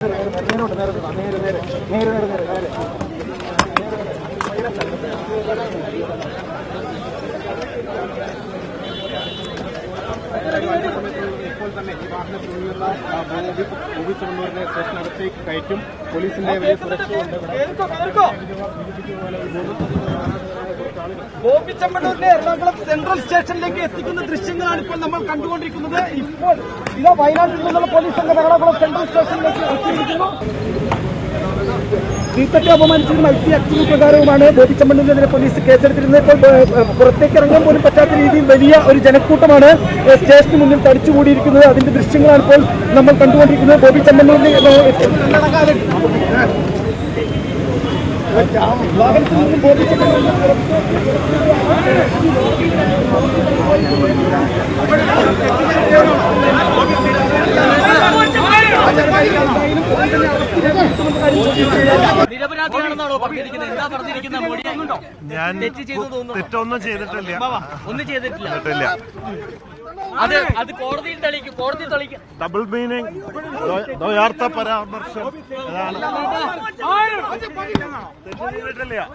ഇപ്പോൾ തന്നെ ഈ വാഹനത്തിലുള്ള ബോബി സ്റ്റേഷനകത്തേക്ക് കയറ്റും. പോലീസിന്റെ വലിയ സുരക്ഷയുണ്ട്. ബോബി ചെമ്മണ്ണൂരിനെ എറണാകുളം സെൻട്രൽ സ്റ്റേഷനിലേക്ക് എത്തിക്കുന്ന ദൃശ്യങ്ങളാണ് ഇപ്പോൾ നമ്മൾ കണ്ടുകൊണ്ടിരിക്കുന്നത്. ഇപ്പോൾ ഇതാ വയനാട്ടിൽ നിന്നുള്ള പോലീസ് സംഘം എറണാകുളം സെൻട്രൽ സ്റ്റേഷനിലേക്ക് എത്തിയിരിക്കുന്നു. തീറ്റയ്ക്ക് അപമാനിച്ചതും ഐടി ആക്ടിന് പ്രകാരവുമാണ് ബോബി ചെമ്മണ്ണൂരിനെതിരെ പോലീസ് കേസെടുത്തിരുന്നത്. ഇപ്പോൾ പുറത്തേക്ക് ഇറങ്ങാൻ പോലും പറ്റാത്ത രീതിയിൽ വലിയ ഒരു ജനക്കൂട്ടമാണ് സ്റ്റേഷന് മുന്നിൽ തടിച്ചുകൂടിയിരിക്കുന്നത്. അതിന്റെ ദൃശ്യങ്ങളാണ് ഇപ്പോൾ നമ്മൾ കണ്ടുകൊണ്ടിരിക്കുന്നത്. ബോബി ചെമ്മണ്ണൂരിനെ വാഹനത്തിൽ നിന്നും ബോബി ചെമ്മണ്ണൂരിനെ നിരപരാധിയാണെന്നാണോ പറഞ്ഞിരിക്കുന്നത്? എന്താ പറഞ്ഞിരിക്കുന്നത്? ഞാൻ തെറ്റൊന്നും ചെയ്തിട്ടില്ല. ഒന്നും ചെയ്തിട്ടില്ല. അത് കോടതിയിൽ തെളിയിക്കും. കോടതി തെളിയിക്കും. ഡബിൾ മീനിങ്, ദ്വയാർത്ഥ പരാമർശം, അതാണ്. തെറ്റ് ചെയ്തിട്ടില്ല.